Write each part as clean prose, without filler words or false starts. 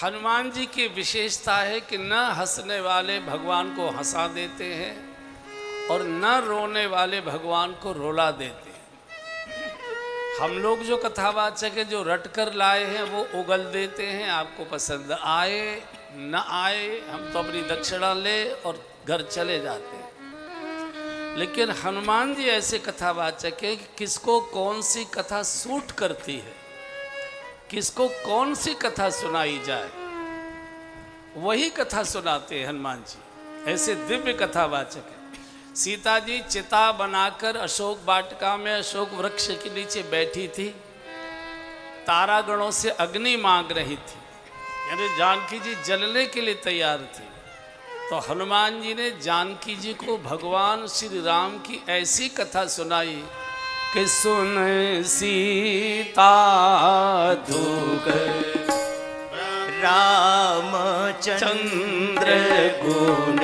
हनुमान जी की विशेषता है कि न हंसने वाले भगवान को हंसा देते हैं और न रोने वाले भगवान को रुला देते हैं। हम लोग जो कथावाचक है, जो रट कर लाए हैं, वो उगल देते हैं। आपको पसंद आए न आए, हम तो अपनी दक्षिणा ले और घर चले जाते हैं। लेकिन हनुमान जी ऐसे कथावाचक है कि किसको कौन सी कथा सूट करती है, किसको कौन सी कथा सुनाई जाए, वही कथा सुनाते हैं हनुमान जी। ऐसे दिव्य कथावाचक है। सीता जी चिता बनाकर अशोक वाटिका में अशोक वृक्ष के नीचे बैठी थी, तारागणों से अग्नि मांग रही थी, यानी जानकी जी जलने के लिए तैयार थी। तो हनुमान जी ने जानकी जी को भगवान श्री राम की ऐसी कथा सुनाई कि सुन सीता दुख रामचंद्र गुण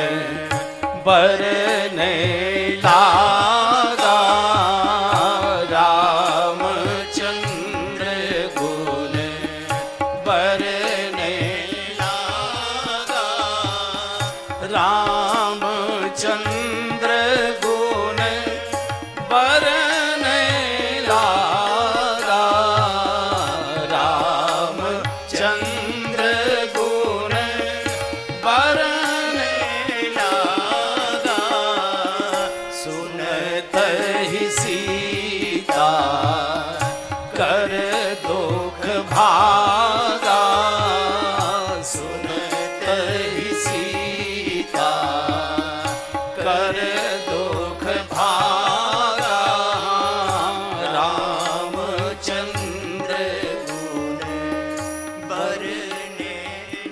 बरने लागा, रामचंद्र गुण बरने लागा, रामचंद्र गुण बरने लागा, रामचंद्र गुण बरने लागा, सुनत ही सीता कर दुख भागा, सुनत ही सीता कर दुख भागा, रामचंद्र गुण बरने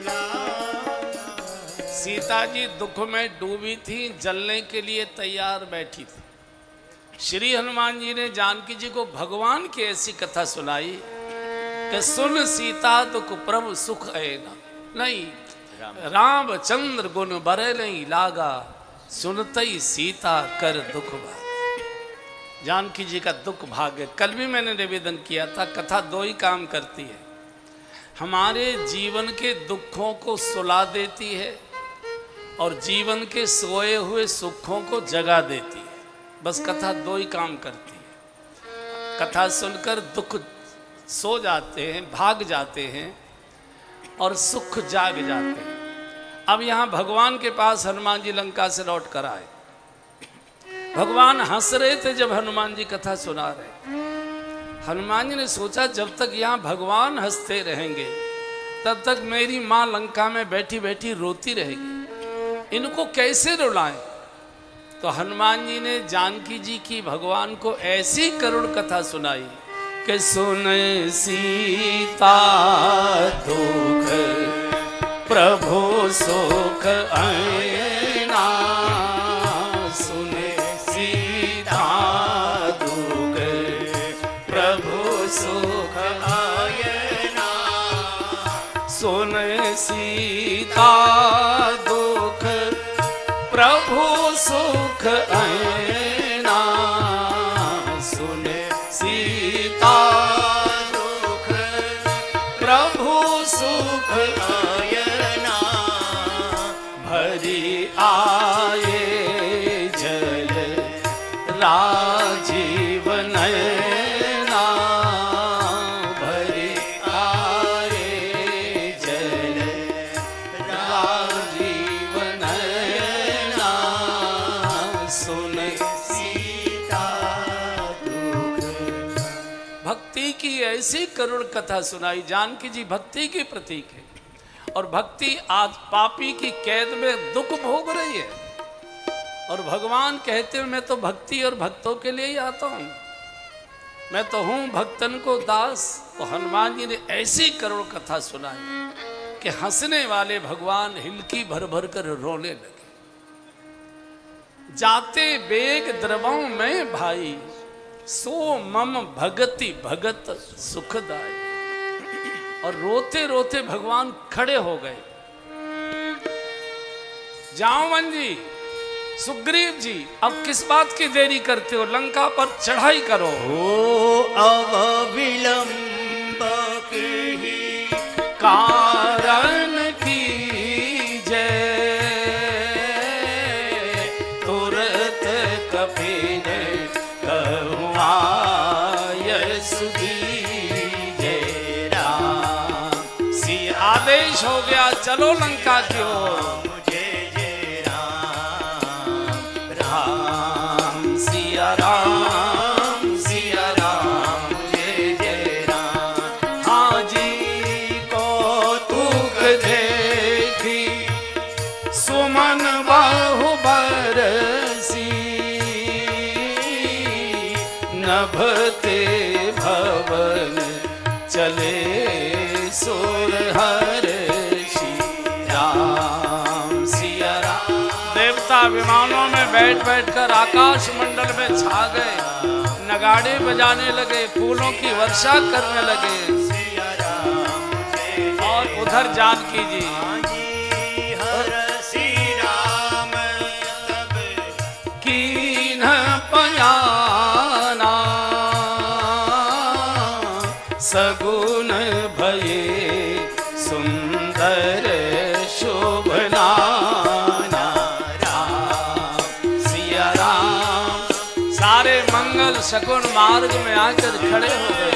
लागा। सीता जी दुख में डूबी थी, जलने के लिए तैयार बैठी थी। श्री हनुमान जी ने जानकी जी को भगवान की ऐसी कथा सुनाई कि सुन सीता दुख प्रभु सुख आएगा। नहीं, रामचंद्र गुण बरे नहीं लागा, सुनते ही सीता कर दुख भाग। जानकी जी का दुख भाग्य। कल भी मैंने निवेदन किया था, कथा दो ही काम करती है, हमारे जीवन के दुखों को सुला देती है और जीवन के सोए हुए सुखों को जगा देती है। बस कथा दो ही काम करती है। कथा सुनकर दुख सो जाते हैं, भाग जाते हैं और सुख जाग जाते हैं। अब यहाँ भगवान के पास हनुमान जी लंका से लौट कर आए। भगवान हंस रहे थे जब हनुमान जी कथा सुना रहे। हनुमान जी ने सोचा जब तक यहाँ भगवान हंसते रहेंगे तब तक मेरी माँ लंका में बैठी बैठी रोती रहेगी, इनको कैसे रुलाएं। तो हनुमान जी ने जानकी जी की भगवान को ऐसी करुण कथा सुनाई कि सुन सीता दुख प्रभु सुख आयना, सुन सीता दुख प्रभु सुख आयना, सुन सीता दुख प्रभु सुख आयना, सुन सीता दुख प्रभु सुख आयना, भरी आए जल राजीव नयना, भरी आए जल राजीव नयना, सुन सीता दुख। भक्ति की ऐसी करुण कथा सुनाई। जानकी जी भक्ति की प्रतीक है और भक्ति आज पापी की कैद में दुख भोग रही है और भगवान कहते हैं मैं तो भक्ति और भक्तों के लिए ही आता हूँ, मैं तो हूँ भक्तन को दास। तो हनुमान जी ने ऐसी करुण कथा सुनाई कि हंसने वाले भगवान हिलकी भर भर कर रोने लगे। जाते बेग द्रवों में भाई, सो मम भगति भगत सुखदाई। और रोते रोते भगवान खड़े हो गए। जामवन जी, सुग्रीव जी, अब किस बात की देरी करते हो, लंका पर चढ़ाई करो। हो अविलंब के ही कारण आदेश हो गया चलो लंका की ओर। राम सिया राम सिया राम जय जय राम। हाजी को तुक देखी सुमन बहु बरसी नभते भवन चले सुर हर्षि। राम सिया राम। देवता विमानों में बैठ बैठकर आकाश मंडल में छा गए, नगाड़े बजाने लगे, फूलों की वर्षा करने लगे। और उधर जानकी जी कीन पयाना सगुन भये सुंदर शुभ नाना। राम सिया राम। सारे मंगल शकुन मार्ग में आकर खड़े हो गए।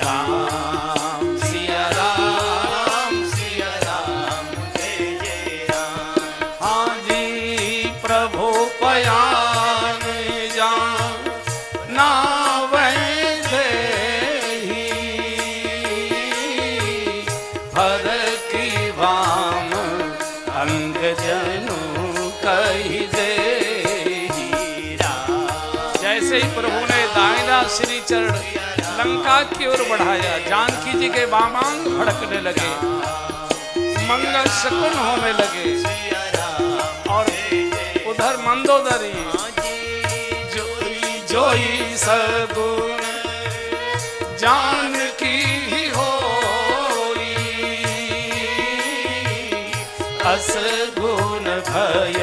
राम सिया राम सिया राम जय जय राम। हाँ जी प्रभु पयान जान नावै हर की वाम अंग जनु कही दे। जैसे ही प्रभु ने दाहिना श्री चरण लंका की ओर बढ़ाया, जानकी जी के वामांग भड़कने लगे, मंगल शकुन होने लगे। और उधर मंदोदरी जोई जोई सगुन जानकी ही होई असगुन भय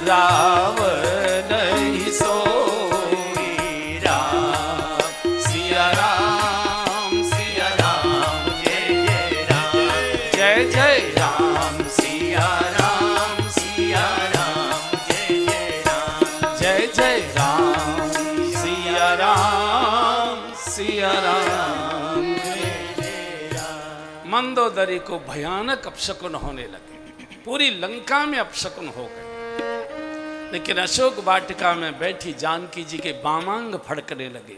रावण ही सोई। राम सिया राम जय जय राम जय जय राम सिया राम जय जय राम जय जय राम सिया राम जय जय राम। मंदोदरी को भयानक अपशकुन होने लगे, पूरी लंका में अपशकुन हो गए। लेकिन अशोक वाटिका में बैठी जानकी जी के वामांग फड़कने लगे,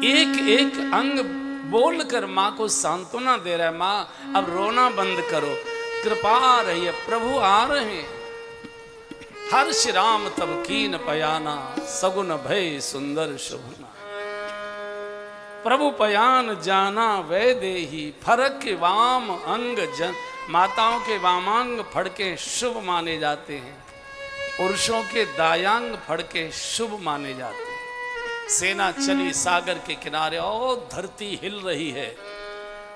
एक एक अंग बोलकर माँ को सांत्वना दे रहा है, माँ अब रोना बंद करो, कृपा आ रही है, प्रभु आ रहे हैं। हर्ष राम तब कीन पयाना सगुन भय सुंदर शुभना। प्रभु पयान जाना वै देही फरक के वाम अंग जन। माताओं के वामांग फड़के शुभ माने जाते हैं, पुरुषों के दायांग फड़के शुभ माने जाते हैं। सेना चली सागर के किनारे, ओ धरती हिल रही है,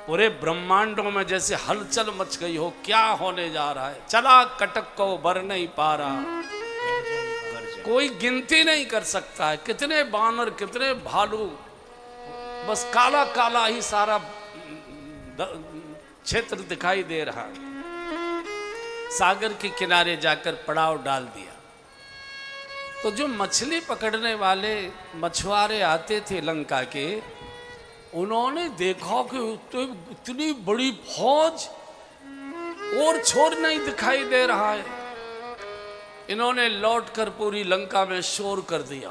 पूरे ब्रह्मांडों में जैसे हलचल मच गई हो, क्या होने जा रहा है। चला कटक को बर नहीं पा रहा, कोई गिनती नहीं कर सकता है, कितने बानर कितने भालू, बस काला काला ही सारा क्षेत्र दिखाई दे रहा है। सागर के किनारे जाकर पड़ाव डाल दिया तो जो मछली पकड़ने वाले मछुआरे आते थे लंका के, उन्होंने देखा कि इतनी बड़ी फौज और छोर नहीं दिखाई दे रहा है। इन्होंने लौटकर पूरी लंका में शोर कर दिया।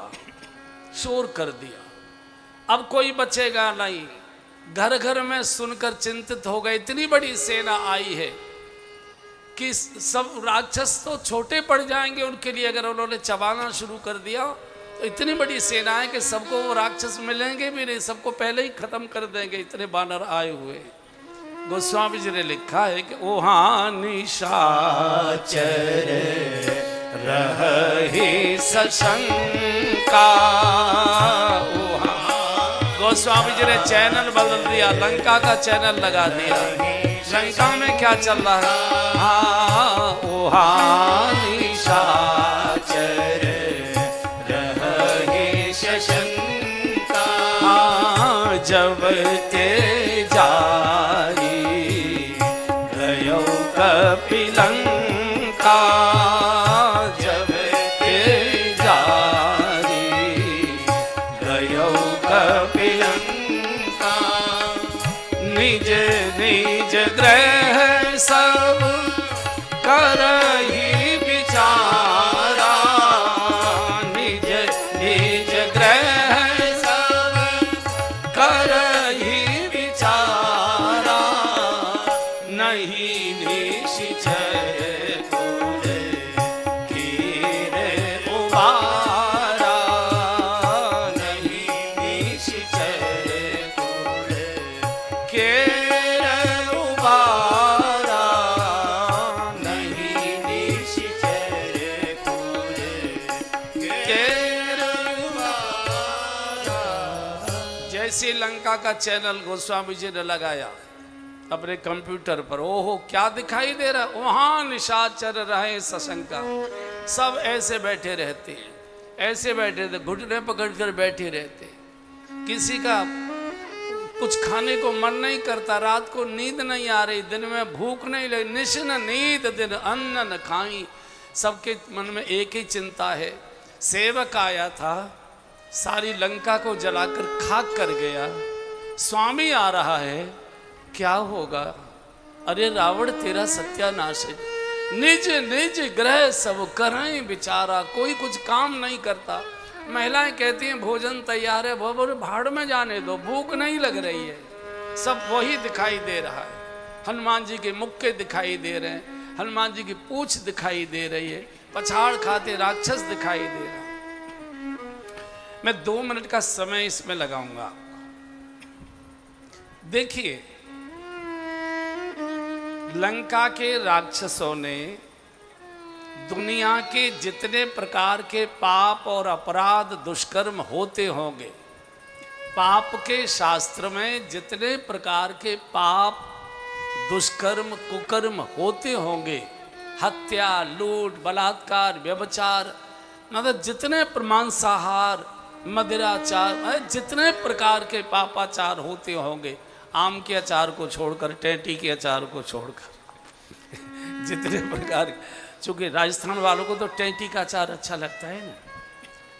अब कोई बचेगा नहीं। घर घर में सुनकर चिंतित हो गए, इतनी बड़ी सेना आई है कि सब राक्षस तो छोटे पड़ जाएंगे उनके लिए, अगर उन्होंने चबाना शुरू कर दिया तो इतनी बड़ी सेना है कि सबको वो राक्षस मिलेंगे भी नहीं, सबको पहले ही खत्म कर देंगे, इतने बानर आए हुए। गोस्वामी जी ने लिखा है कि ओहा निशाचर रहे सशंका। गोस्वामी जी ने चैनल बदल दिया, लंका का चैनल लगा दिया। लंका में क्या चल रहा है? ओहा निशाचर रहे सशंका। जब ते जारी गयो कपिलंका। जब ते जारी गयो कपिलंका। निज निज ग्रह सब करहि विचारा, निज निज ग्रह सब करहि विचारा, नहीं निश्चय तुरे कीरे उबारा, नहीं निश्चय तुरे कीरे उबारा, नहीं निश्चय तुरे कीरे उबारा। जैसे लंका का चैनल गोस्वामी जी ने लगाया अपने कंप्यूटर पर, ओहो क्या दिखाई दे रहा, वहां निशाचर रहे सशंका, सब ऐसे बैठे रहते हैं, ऐसे बैठे थे, घुटने पकड़कर बैठे रहते, किसी का कुछ खाने को मन नहीं करता, रात को नींद नहीं आ रही, दिन में भूख नहीं लगी, निश्न नींद दिन अन्न न खाई, सबके मन में एक ही चिंता है। सेवक आया था, सारी लंका को जलाकर खाक कर गया, स्वामी आ रहा है, क्या होगा? अरे रावण तेरा सत्यानाश है, निज निज ग्रह सब करें विचारा, कोई कुछ काम नहीं करता। महिलाएं कहती हैं भोजन तैयार है, वो भाड़ में जाने दो, भूख नहीं लग रही है, सब वही दिखाई दे रहा है। हनुमान जी के मुक्के दिखाई दे रहे हैं, हनुमान जी की पूंछ दिखाई दे रही है, पछाड़ खाते राक्षस दिखाई दे रहा है। मैं 2 मिनट का समय इसमें लगाऊंगा। देखिए, लंका के राक्षसों ने दुनिया के जितने प्रकार के पाप और अपराध दुष्कर्म होते होंगे, पाप के शास्त्र में जितने प्रकार के पाप दुष्कर्म कुकर्म होते होंगे, हत्या लूट बलात्कार व्यभिचार, मतलब जितने मांसाहार मदिराचार, जितने प्रकार के पापाचार होते होंगे, आम के अचार को छोड़कर, टेंटी के अचार को छोड़कर जितने प्रकार, चूँकि राजस्थान वालों को तो टेंटी का अचार अच्छा लगता है ना,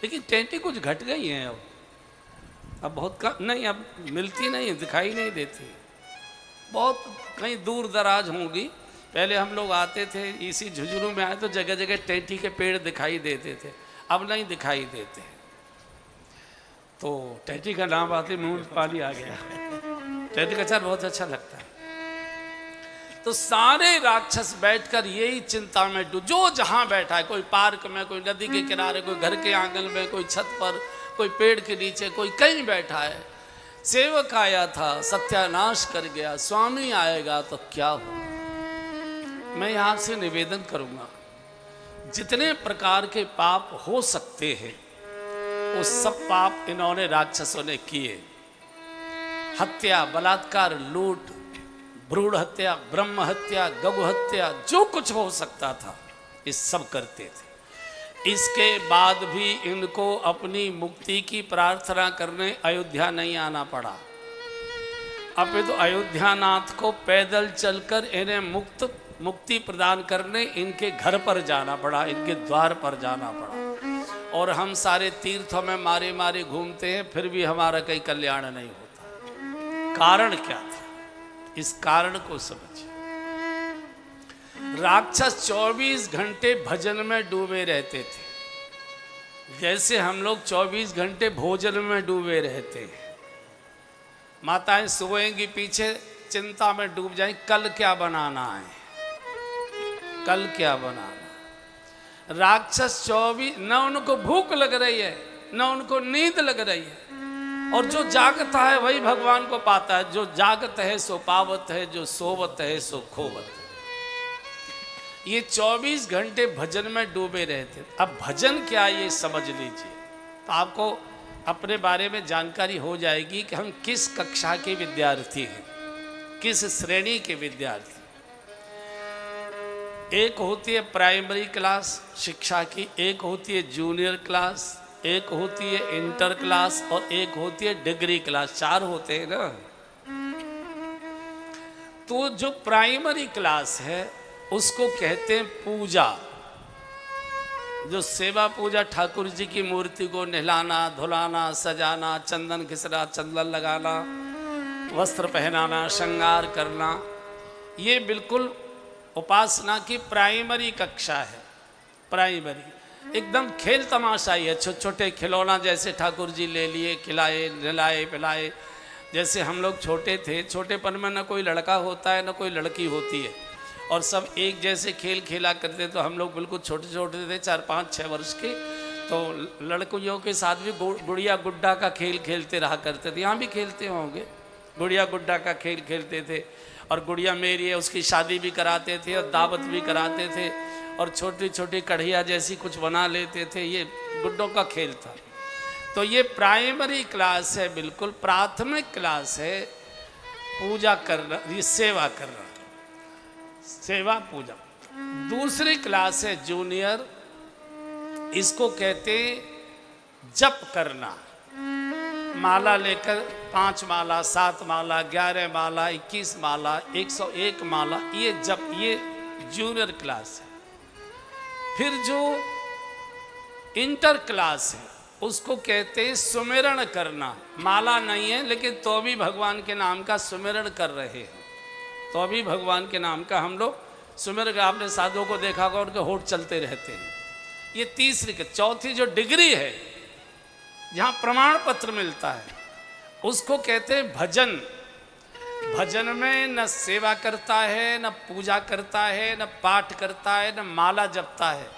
लेकिन टेंटी कुछ घट गई है अब बहुत कम, नहीं अब मिलती नहीं, दिखाई नहीं देती, बहुत कहीं दूर दराज होंगी। पहले हम लोग आते थे, इसी झुंझुनू में आए तो जगह जगह टेंटी के पेड़ दिखाई देते थे, अब नहीं दिखाई देते। तो टेंटी का नाम आते मुंह में पानी आ गया। टेंटी का अचार बहुत अच्छा लगता है। तो सारे राक्षस बैठकर यही चिंता में जो जहां बैठा है, कोई पार्क में, कोई नदी के किनारे, कोई घर के आंगन में, कोई छत पर, कोई पेड़ के नीचे, कोई कहीं बैठा है। सेवक आया था, सत्यानाश कर गया, स्वामी आएगा तो क्या हो। मैं यहां से निवेदन करूंगा, जितने प्रकार के पाप हो सकते हैं वो सब पाप इन्होंने राक्षसों ने किए। हत्या, बलात्कार, लूट, भ्रूण हत्या, ब्रह्म हत्या, गौ हत्या, जो कुछ हो सकता था ये सब करते थे। इसके बाद भी इनको अपनी मुक्ति की प्रार्थना करने अयोध्या नहीं आना पड़ा। अब तो अयोध्यानाथ को पैदल चलकर इन्हें मुक्ति प्रदान करने इनके घर पर जाना पड़ा, इनके द्वार पर जाना पड़ा। और हम सारे तीर्थों में मारे मारे घूमते हैं, फिर भी हमारा कहीं कल्याण नहीं होता। कारण क्या था? इस कारण को समझिए। राक्षस 24 घंटे भजन में डूबे रहते थे, जैसे हम लोग 24 घंटे भोजन में डूबे रहते हैं। माताएं सोएंगी पीछे, चिंता में डूब जाएं, कल क्या बनाना है, कल क्या बनाना। राक्षस 24, न उनको भूख लग रही है, न उनको नींद लग रही है, और जो जागता है वही भगवान को पाता है। जो जागत है सो पावत है, जो सोवत है सो खोवत है। ये 24 घंटे भजन में डूबे रहते। अब भजन क्या है ये समझ लीजिए, तो आपको अपने बारे में जानकारी हो जाएगी कि हम किस कक्षा के विद्यार्थी हैं, किस श्रेणी के विद्यार्थी। एक होती है प्राइमरी क्लास शिक्षा की, एक होती है जूनियर क्लास, एक होती है इंटर क्लास, और एक होती है डिग्री क्लास। 4 होते हैं ना। तो जो प्राइमरी क्लास है उसको कहते हैं पूजा, जो सेवा पूजा, ठाकुर जी की मूर्ति को नहलाना धुलाना सजाना, चंदन घिसरा, चंदन लगाना, वस्त्र पहनाना, श्रृंगार करना, ये बिल्कुल उपासना की प्राइमरी कक्षा है। प्राइमरी एकदम खेल तमाशा ही है। छोटे छोटे खिलौना जैसे ठाकुर जी ले लिए, खिलाए, नहलाए, पिलाए। जैसे हम लोग छोटे थे, छोटेपन में न कोई लड़का होता है न कोई लड़की होती है, और सब एक जैसे खेल खेला करते। तो हम लोग बिल्कुल छोटे छोटे थे, 4, 5, 6 वर्ष के, तो लड़कियों के साथ भी गुड़िया गुड्डा का खेल खेलते रहा करते थे। यहाँ भी खेलते होंगे, गुड़िया गुड्डा का खेल खेलते थे। और गुड़िया मेरी है, उसकी शादी भी कराते थे और दावत भी कराते थे, और छोटी छोटी कढ़िया जैसी कुछ बना लेते थे। ये गुड्डों का खेल था। तो ये प्राइमरी क्लास है, बिल्कुल प्राथमिक क्लास है। पूजा करना, ये सेवा करना, सेवा पूजा। दूसरी क्लास है जूनियर, इसको कहते जप करना। माला लेकर 5 माला, 7 माला, 11 माला, 21 माला, 101 माला, ये जप, ये जूनियर क्लास है। फिर जो इंटर क्लास है उसको कहते सुमिरण करना। माला नहीं है लेकिन तो भी भगवान के नाम का सुमिरण कर रहे हैं, तो भी भगवान के नाम का हम लोग सुमिर। आपने साधुओं को देखा होगा, उनके होठ चलते रहते हैं। ये तीसरी के चौथी जो डिग्री है, जहाँ प्रमाण पत्र मिलता है, उसको कहते हैं भजन। भजन में न सेवा करता है, न पूजा करता है, न पाठ करता है, न माला जपता है।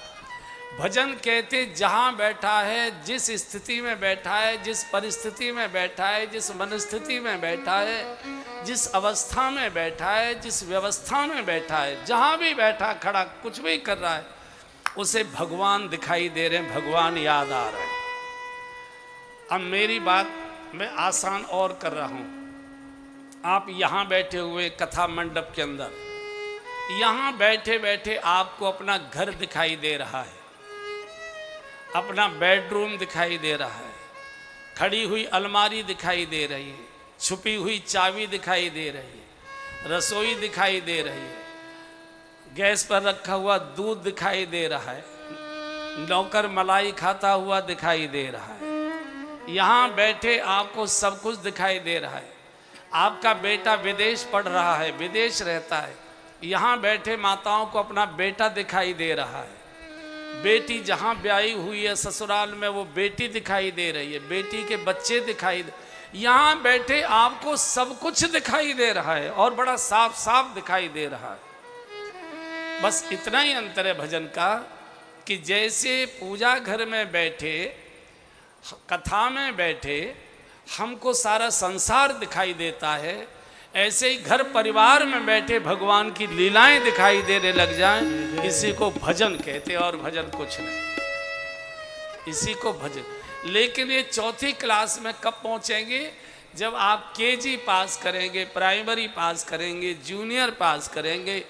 भजन कहते जहाँ बैठा है, जिस स्थिति में बैठा है, जिस परिस्थिति में बैठा है, जिस मनस्थिति में बैठा है, जिस अवस्था में बैठा है, जिस व्यवस्था में बैठा है, जहाँ भी बैठा खड़ा कुछ भी कर रहा है, उसे भगवान दिखाई दे रहे हैं, भगवान याद आ रहे हैं। अब मेरी बात मैं आसान और कर रहा हूँ। आप यहाँ बैठे हुए कथा मंडप के अंदर, यहाँ बैठे बैठे आपको अपना घर दिखाई दे रहा है, अपना बेडरूम दिखाई दे रहा है, खड़ी हुई अलमारी दिखाई दे रही है, छुपी हुई चाबी दिखाई दे रही है, रसोई दिखाई दे रही है, गैस पर रखा हुआ दूध दिखाई दे रहा है, नौकर मलाई खाता हुआ दिखाई दे रहा है। यहाँ बैठे आपको सब कुछ दिखाई दे रहा है। आपका बेटा विदेश पढ़ रहा है, विदेश रहता है, यहाँ बैठे माताओं को अपना बेटा दिखाई दे रहा है। बेटी जहाँ ब्याही हुई है ससुराल में, वो बेटी दिखाई दे रही है, बेटी के बच्चे दिखाई दे। यहाँ बैठे आपको सब कुछ दिखाई दे रहा है, और बड़ा साफ साफ दिखाई दे रहा है। बस इतना ही अंतर है भजन का, कि जैसे पूजा घर में बैठे, कथा में बैठे हमको सारा संसार दिखाई देता है, ऐसे ही घर परिवार में बैठे भगवान की लीलाएं दिखाई देने लग जाएं, इसी को भजन कहते हैं, और भजन कुछ नहीं, इसी को भजन। लेकिन ये चौथी क्लास में कब पहुंचेंगे? जब आप केजी पास करेंगे, प्राइमरी पास करेंगे, जूनियर पास करेंगे,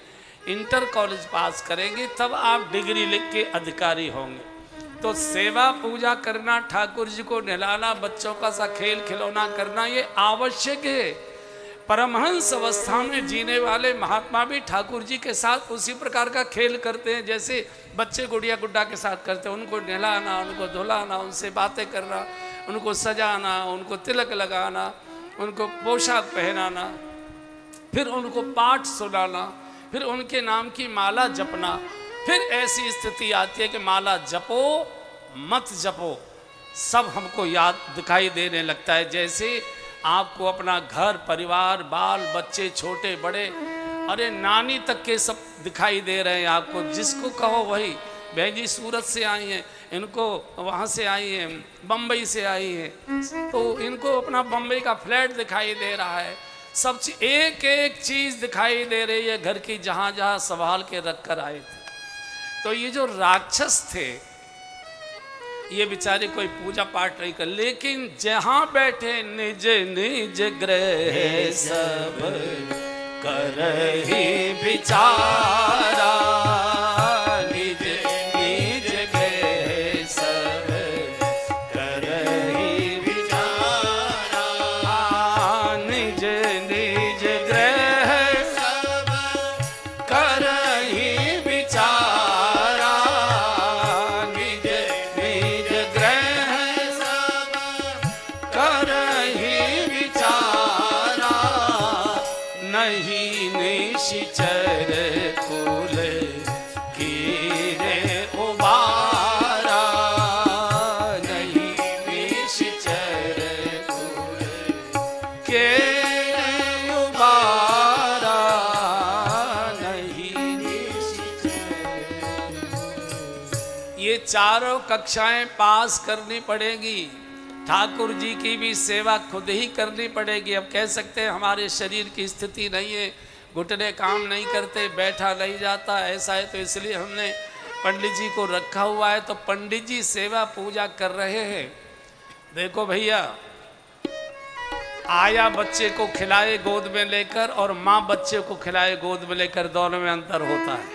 इंटर कॉलेज पास करेंगे, तब आप डिग्री लिख के अधिकारी होंगे। तो सेवा पूजा करना, ठाकुर जी को नहलाना, बच्चों का सा खेल खिलौना करना, ये आवश्यक है। परमहंस अवस्था में जीने वाले महात्मा भी ठाकुर जी के साथ उसी प्रकार का खेल करते हैं जैसे बच्चे गुड़िया गुड्डा के साथ करते हैं। उनको नहलाना, उनको धुलाना, उनसे बातें करना, उनको सजाना, उनको तिलक लगाना, उनको पोशाक पहनाना, फिर उनको पाठ सुनाना, फिर उनके नाम की माला जपना। फिर ऐसी स्थिति आती है कि माला जपो मत जपो, सब हमको याद दिखाई देने लगता है। जैसे आपको अपना घर परिवार, बाल बच्चे, छोटे बड़े, अरे नानी तक के सब दिखाई दे रहे हैं आपको। जिसको कहो वही, बहन जी सूरत से आई हैं, इनको वहाँ से आई हैं, बम्बई से आई हैं, तो इनको अपना बम्बई का फ्लैट दिखाई दे रहा है। सब चीज, एक एक चीज़ दिखाई दे रही है घर की, जहाँ जहाँ संभाल के रख कर आए थे। तो ये जो राक्षस थे, ये बेचारे कोई पूजा पाठ नहीं कर, लेकिन जहाँ बैठे निज निज गृह सब करहि विचारा, निज निज गृह सब करहि विचारा, निज निज गृह सब करहि विचारा, निज निज गृह सब करहि विचारा, निश्चर कुल की रे उबारा, नहीं निश्चर कुल के उबारा, नहीं निश्चर। ये चारों कक्षाएं पास करनी पड़ेगी। ठाकुर जी की भी सेवा खुद ही करनी पड़ेगी। अब कह सकते हैं हमारे शरीर की स्थिति नहीं है, घुटने काम नहीं करते, बैठा नहीं जाता, ऐसा है तो इसलिए हमने पंडित जी को रखा हुआ है। तो पंडित जी सेवा पूजा कर रहे हैं। देखो भैया, आया बच्चे को खिलाए गोद में लेकर और माँ बच्चे को खिलाए गोद में लेकर, दोनों में अंतर होता है।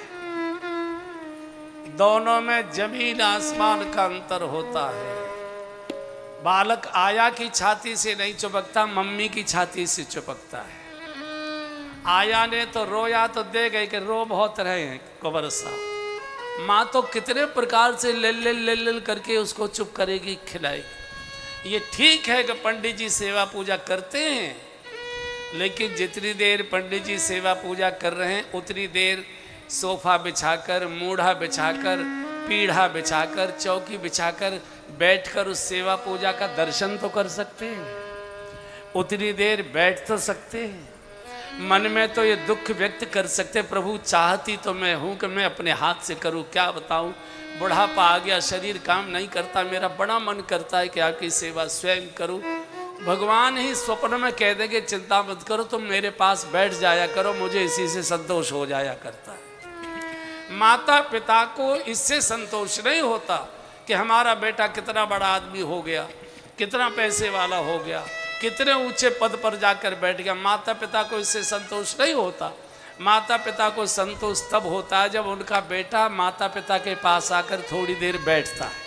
दोनों में जमीन आसमान का अंतर होता है। बालक आया की छाती से नहीं चिपकता, मम्मी की छाती से चिपकता है। आया ने तो रोया तो दे गए कि रो बहुत रहे हैं को बरसा। माँ तो कितने प्रकार से ले करके उसको चुप करेगी, खिलाएगी। ये ठीक है कि पंडित जी सेवा पूजा करते हैं, लेकिन जितनी देर पंडित जी सेवा पूजा कर रहे हैं उतनी देर सोफा बिछाकर, मूढ़ा बिछाकर, पीढ़ा बिछाकर, चौकी बिछाकर बैठकर उस सेवा पूजा का दर्शन तो कर सकते हैं। उतनी देर बैठ तो सकते हैं। मन में तो ये दुख व्यक्त कर सकते, प्रभु चाहती तो मैं हूँ कि मैं अपने हाथ से करूँ, क्या बताऊँ, बुढ़ापा आ गया, शरीर काम नहीं करता, मेरा बड़ा मन करता है कि आपकी सेवा स्वयं करूँ। भगवान ही स्वप्न में कह देंगे चिंता मत करो, तुम मेरे पास बैठ जाया करो, मुझे इसी से संतोष हो जाया करता है। माता पिता को इससे संतोष नहीं होता कि हमारा बेटा कितना बड़ा आदमी हो गया, कितना पैसे वाला हो गया, कितने ऊंचे पद पर जाकर बैठ गया। माता पिता को इससे संतोष नहीं होता। माता पिता को संतोष तब होता है जब उनका बेटा माता पिता के पास आकर थोड़ी देर बैठता है,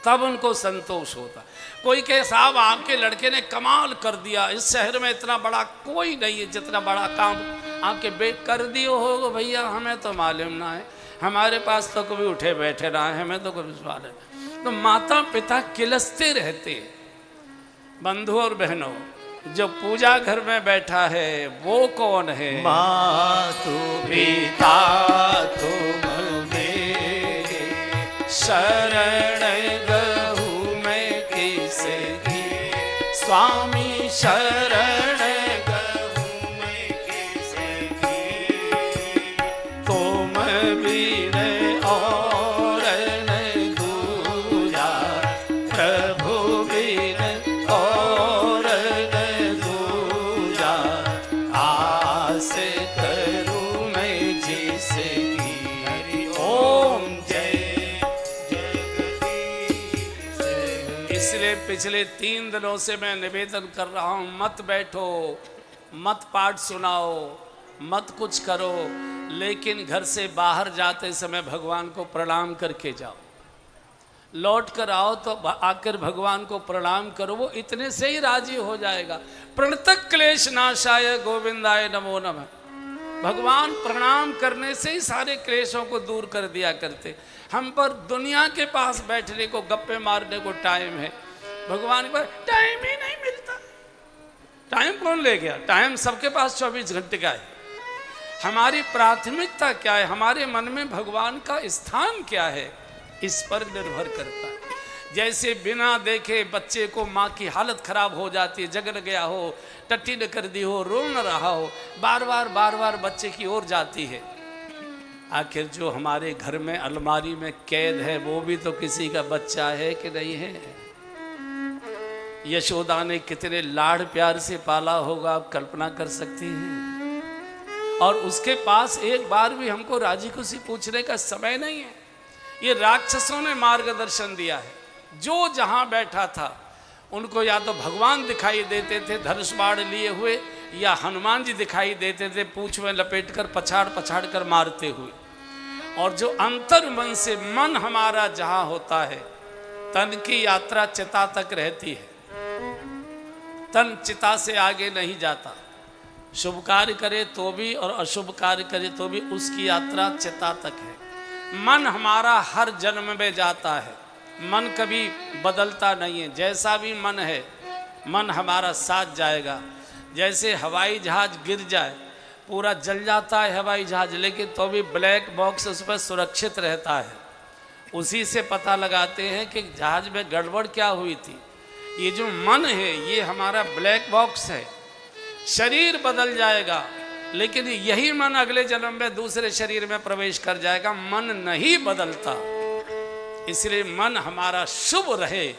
तब उनको संतोष होता। कोई कहे साहब आपके लड़के ने कमाल कर दिया, इस शहर में इतना बड़ा कोई नहीं है जितना बड़ा काम आपके बेट कर दिए हो। भैया हमें तो मालूम ना है, हमारे पास तो कभी उठे बैठे ना है, हमें तो कभी सवाल है। तो माता पिता किलसते रहते हैं। बंधु और बहनों, जो पूजा घर में बैठा है वो कौन है? मातु पिता तुम मेरे, शरण गहू मैं किसकी, स्वामी शरण गहू मैं किसकी, तुम बिन और न दूजा, प्रभु बिन और न दूजा, आस करूं मैं जिसकी, हरि ओम जय जगदीश। इसलिए पिछले 3 दिनों से मैं निवेदन कर रहा हूं, मत बैठो, मत पाठ सुनाओ, मत कुछ करो, लेकिन घर से बाहर जाते समय भगवान को प्रणाम करके जाओ। लौट कर आओ तो आकर भगवान को प्रणाम करो, वो इतने से ही राजी हो जाएगा। प्रणतक क्लेश नाशाय गोविंदाय नमो नमः। भगवान प्रणाम करने से ही सारे क्लेशों को दूर कर दिया करते। हम पर दुनिया के पास बैठने को, गप्पे मारने को टाइम है, भगवान के पास टाइम ही नहीं मिलता। टाइम कौन ले गया? टाइम सबके पास 24 घंटे का है। हमारी प्राथमिकता क्या है, हमारे मन में भगवान का स्थान क्या है, इस पर निर्भर करता है। जैसे बिना देखे बच्चे को माँ की हालत खराब हो जाती है, जगन गया हो, टट्टी न कर दी हो, रो न रहा हो, बार बार बच्चे की ओर जाती है। आखिर जो हमारे घर में अलमारी में कैद है वो भी तो किसी का बच्चा है कि नहीं है? यशोदा ने कितने लाड़ प्यार से पाला होगा, आप कल्पना कर सकती हैं। और उसके पास एक बार भी हमको राजी खुशी पूछने का समय नहीं है। ये राक्षसों ने मार्गदर्शन दिया है। जो जहां बैठा था उनको या तो भगवान दिखाई देते थे धनुष बाण लिए हुए, या हनुमान जी दिखाई देते थे पूंछ में लपेटकर पछाड़ कर मारते हुए। और जो अंतर मन से, मन हमारा जहां होता है, तन की यात्रा चिता तक रहती है। तन चिता से आगे नहीं जाता। शुभ कार्य करे तो भी और अशुभ कार्य करे तो भी उसकी यात्रा चिता तक है। मन हमारा हर जन्म में जाता है, मन कभी बदलता नहीं है। जैसा भी मन है, मन हमारा साथ जाएगा। जैसे हवाई जहाज गिर जाए पूरा जल जाता है हवाई जहाज, लेकिन तो भी ब्लैक बॉक्स उस पर सुरक्षित रहता है। उसी से पता लगाते हैं कि जहाज में गड़बड़ क्या हुई थी। ये जो मन है ये हमारा ब्लैक बॉक्स है। शरीर बदल जाएगा लेकिन यही मन अगले जन्म में दूसरे शरीर में प्रवेश कर जाएगा, मन नहीं बदलता। इसलिए मन हमारा शुभ रहे,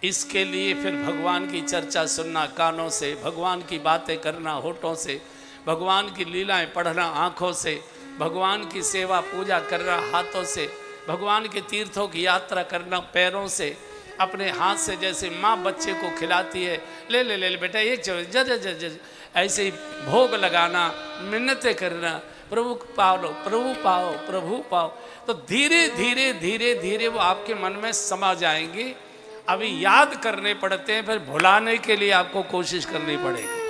इसके लिए फिर भगवान की चर्चा सुनना कानों से, भगवान की बातें करना होठों से, भगवान की लीलाएं पढ़ना आँखों से, भगवान की सेवा पूजा करना हाथों से, भगवान के तीर्थों की यात्रा करना पैरों से, अपने हाथ से जैसे माँ बच्चे को खिलाती है, ले ले ले बेटा एक ज ऐसे ही भोग लगाना, मिन्नतें करना, प्रभु पाओ लो, प्रभु पाओ, प्रभु पाओ, तो धीरे धीरे धीरे धीरे वो आपके मन में समा जाएंगे। अभी याद करने पड़ते हैं, फिर भुलाने के लिए आपको कोशिश करनी पड़ेगी।